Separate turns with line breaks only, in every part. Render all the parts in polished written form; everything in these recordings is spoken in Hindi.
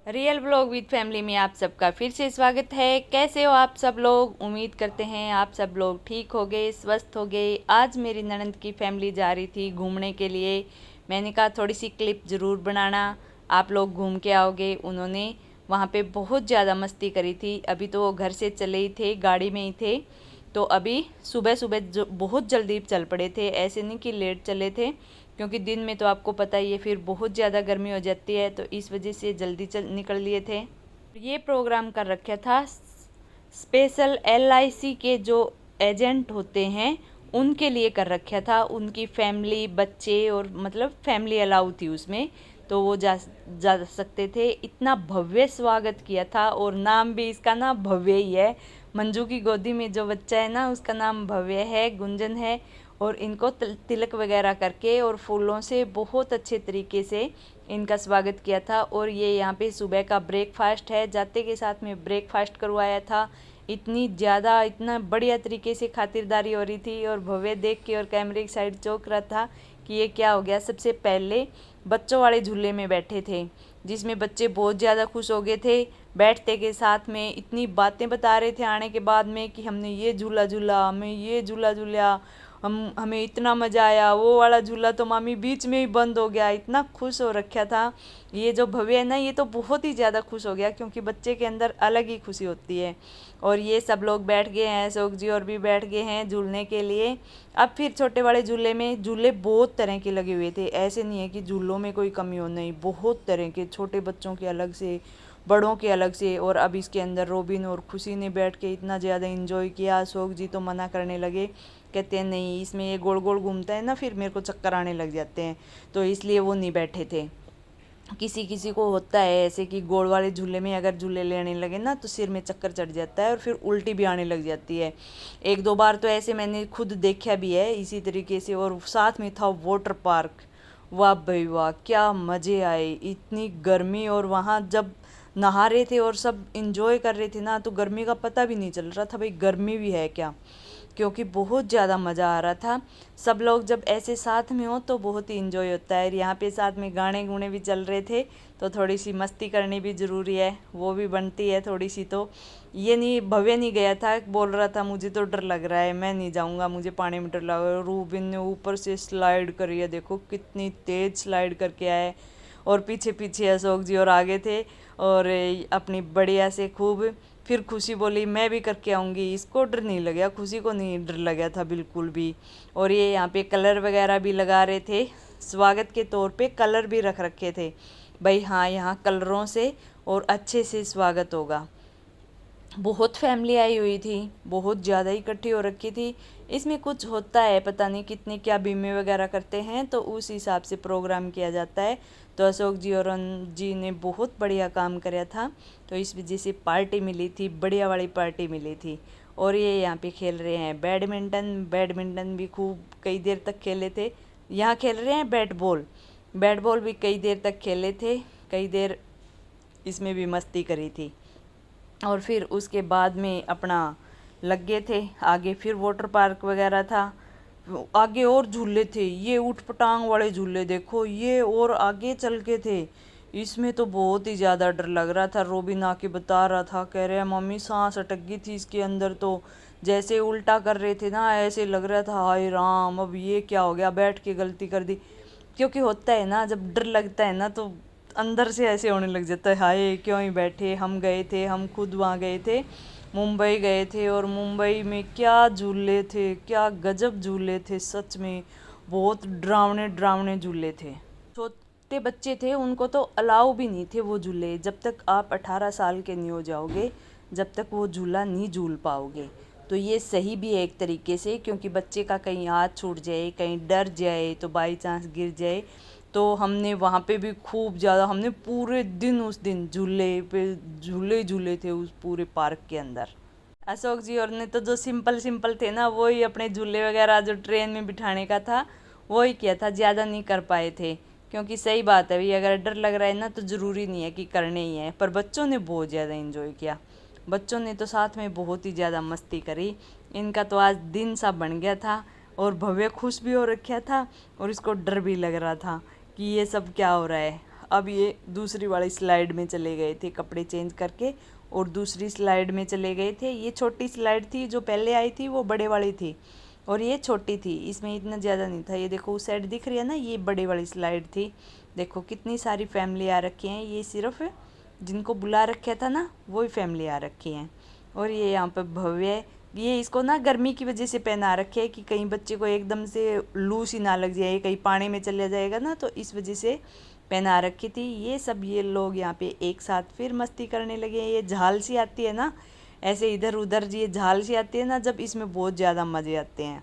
रियल व्लॉग विद फैमिली में आप सबका फिर से स्वागत है। कैसे हो आप सब लोग? उम्मीद करते हैं आप सब लोग ठीक हो गए, स्वस्थ हो गए। आज मेरी ननंद की फैमिली जा रही थी घूमने के लिए। मैंने कहा थोड़ी सी क्लिप ज़रूर बनाना, आप लोग घूम के आओगे। उन्होंने वहाँ पे बहुत ज़्यादा मस्ती करी थी। अभी तो वो घर से चले ही थे, गाड़ी में ही थे। तो अभी सुबह सुबह जो बहुत जल्दी चल पड़े थे, ऐसे नहीं कि लेट चले थे, क्योंकि दिन में तो आपको पता ही है फिर बहुत ज़्यादा गर्मी हो जाती है, तो इस वजह से जल्दी निकल लिए थे। ये प्रोग्राम कर रखा था स्पेशल एलआईसी के जो एजेंट होते हैं उनके लिए कर रखा था। उनकी फैमिली, बच्चे और मतलब फैमिली अलाउ थी उसमें, तो वो जा सकते थे। इतना भव्य स्वागत किया था और नाम भी इसका ना भव्य ही है। मंजू की गोदी में जो बच्चा है ना, उसका नाम भव्य है, गुंजन है। और इनको तिलक वगैरह करके और फूलों से बहुत अच्छे तरीके से इनका स्वागत किया था। और ये यहाँ पे सुबह का ब्रेकफास्ट है, जाते के साथ में ब्रेकफास्ट करवाया था। इतनी ज़्यादा, इतना बढ़िया तरीके से खातिरदारी हो रही थी और भव्य देख के और कैमरे की साइड चौंक रहा था कि ये क्या हो गया। सबसे पहले बच्चों वाले झूले में बैठे थे, जिसमें बच्चे बहुत ज़्यादा खुश हो गए थे। बैठते के साथ में इतनी बातें बता रहे थे आने के बाद में कि हमने ये झूला झूला, हमें ये झूला झूला, हमें इतना मज़ा आया, वो वाला झूला तो मामी बीच में ही बंद हो गया। इतना खुश हो रखा था। ये जो भव्य है ना, ये तो बहुत ही ज़्यादा खुश हो गया, क्योंकि बच्चे के अंदर अलग ही खुशी होती है। और ये सब लोग बैठ गए हैं, अशोक जी और भी बैठ गए हैं झूलने के लिए। अब फिर छोटे वाले झूले में, झूले बहुत तरह के लगे हुए थे, ऐसे नहीं है कि झूलों में कोई कमी हो, नहीं, बहुत तरह के, छोटे बच्चों के अलग से, बड़ों के अलग से। और अब इसके अंदर रोबिन और खुशी ने बैठ के इतना ज़्यादा इन्जॉय किया। अशोक जी तो मना करने लगे, कहते हैं नहीं, इसमें ये गोल गोल घूमता है ना, फिर मेरे को चक्कर आने लग जाते हैं, तो इसलिए वो नहीं बैठे थे। किसी किसी को होता है ऐसे कि गोल वाले झूले में अगर झूले लेने लगे ना, तो सिर में चक्कर चढ़ जाता है और फिर उल्टी भी आने लग जाती है। एक दो बार तो ऐसे मैंने खुद देखा भी है इसी तरीके से। और साथ में था वाटर पार्क। वाह भाई वाह, क्या मज़े आए। इतनी गर्मी, और वहाँ जब नहा रहे थे और सब इंजॉय कर रहे थे ना, तो गर्मी का पता भी नहीं चल रहा था भाई गर्मी भी है क्या, क्योंकि बहुत ज़्यादा मज़ा आ रहा था। सब लोग जब ऐसे साथ में हो तो बहुत ही इंजॉय होता है। और यहाँ पे साथ में गाने गुणे भी चल रहे थे, तो थोड़ी सी मस्ती करनी भी ज़रूरी है, वो भी बनती है थोड़ी सी। तो ये नहीं, भव्य नहीं गया था, बोल रहा था मुझे तो डर लग रहा है, मैं नहीं जाऊँगा, मुझे पानी में डर लग रहा है। रूबिन ने ऊपर से स्लाइड करी है, देखो कितनी तेज़ स्लाइड करके आए। और पीछे पीछे अशोक जी और आगे थे, और अपनी बढ़िया से खूब। फिर खुशी बोली मैं भी करके आऊँगी। इसको डर नहीं लगा, खुशी को नहीं डर लगा था बिल्कुल भी। और ये यहाँ पे कलर वगैरह भी लगा रहे थे, स्वागत के तौर पे कलर भी रख रखे थे भाई। हाँ, यहाँ कलरों से और अच्छे से स्वागत होगा। बहुत फैमिली आई हुई थी, बहुत ज़्यादा इकट्ठी हो रखी थी। इसमें कुछ होता है, पता नहीं कितने क्या बीमे वगैरह करते हैं, तो उस हिसाब से प्रोग्राम किया जाता है। तो अशोक जी और अरुण जी ने बहुत बढ़िया काम कराया था, तो इस वजह से पार्टी मिली थी, बढ़िया वाली पार्टी मिली थी। और ये यहाँ पे खेल रहे हैं बैडमिंटन। बैडमिंटन भी खूब कई देर तक खेले थे। यहाँ खेल रहे हैं बैट बॉल। बैट बॉल भी कई देर तक खेले थे, कई देर इसमें भी मस्ती करी थी। और फिर उसके बाद में अपना लग गए थे आगे। फिर वाटर पार्क वगैरह था, आगे और झूले थे, ये ऊट पटांग वाले झूले देखो, ये और आगे चल के थे। इसमें तो बहुत ही ज़्यादा डर लग रहा था। रोबिन आके बता रहा था, कह रहे मम्मी सांस अटक गई थी इसके अंदर, तो जैसे उल्टा कर रहे थे ना, ऐसे लग रहा था हाय राम अब ये क्या हो गया, बैठ के गलती कर दी। क्योंकि होता है ना, जब डर लगता है ना, तो अंदर से ऐसे होने लग जाता है हाय क्यों ही बैठे। हम गए थे, हम खुद वहाँ गए थे, मुंबई गए थे, और मुंबई में क्या झूले थे, क्या गजब झूले थे सच में। बहुत डरावने डरावने झूले थे। छोटे बच्चे थे, उनको तो अलाउ भी नहीं थे वो झूले। जब तक आप 18 साल के नहीं हो जाओगे, जब तक वो झूला नहीं झूल पाओगे। तो ये सही भी है एक तरीके से, क्योंकि बच्चे का कहीं हाथ छूट जाए, कहीं डर जाए, तो बाई चांस गिर जाए। तो हमने वहाँ पे भी खूब ज़्यादा, हमने पूरे दिन उस दिन झूले पे झूले झूले थे उस पूरे पार्क के अंदर। अशोक जी और ने तो जो सिंपल सिंपल थे ना, वो ही अपने झूले वगैरह जो ट्रेन में बिठाने का था वो ही किया था, ज़्यादा नहीं कर पाए थे। क्योंकि सही बात है भाई, अगर डर लग रहा है ना, तो ज़रूरी नहीं है कि करने ही है। पर बच्चों ने बहुत ज़्यादा इन्जॉय किया, बच्चों ने तो साथ में बहुत ही ज़्यादा मस्ती करी। इनका तो आज दिन सा बन गया था, और भव्य खुश भी हो रखा था, और इसको डर भी लग रहा था कि ये सब क्या हो रहा है। अब ये दूसरी वाली स्लाइड में चले गए थे, कपड़े चेंज करके और दूसरी स्लाइड में चले गए थे। ये छोटी स्लाइड थी, जो पहले आई थी वो बड़े वाली थी और ये छोटी थी, इसमें इतना ज़्यादा नहीं था। ये देखो उस साइड दिख रही है ना, ये बड़े वाली स्लाइड थी। देखो कितनी सारी फैमिली आ रखी हैं, ये सिर्फ जिनको बुला रखा था ना वही फैमिली आ रखी हैं। और ये यहाँ पे भव्य, ये इसको ना गर्मी की वजह से पहना रखे है कि कहीं बच्चे को एकदम से लू सी ना लग जाए, कहीं पानी में चले जाएगा ना, तो इस वजह से पहना रखी थी। ये सब ये लोग यहाँ पे एक साथ फिर मस्ती करने लगे हैं। ये झाल सी आती है ना, ऐसे इधर उधर ये झाल सी आती है ना, जब इसमें बहुत ज़्यादा मज़े आते हैं,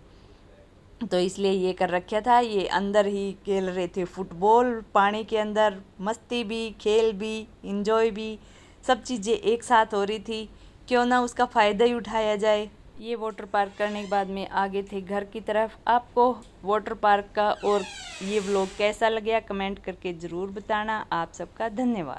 तो इसलिए ये कर रखा था। ये अंदर ही खेल रहे थे फुटबॉल, पानी के अंदर मस्ती भी, खेल भी, इंजॉय भी, सब चीज़ें एक साथ हो रही थी। क्यों ना उसका फ़ायदा ही उठाया जाए। ये वाटर पार्क करने के बाद में आगे थे घर की तरफ। आपको वाटर पार्क का और ये व्लॉग कैसा लगा कमेंट करके ज़रूर बताना। आप सबका धन्यवाद।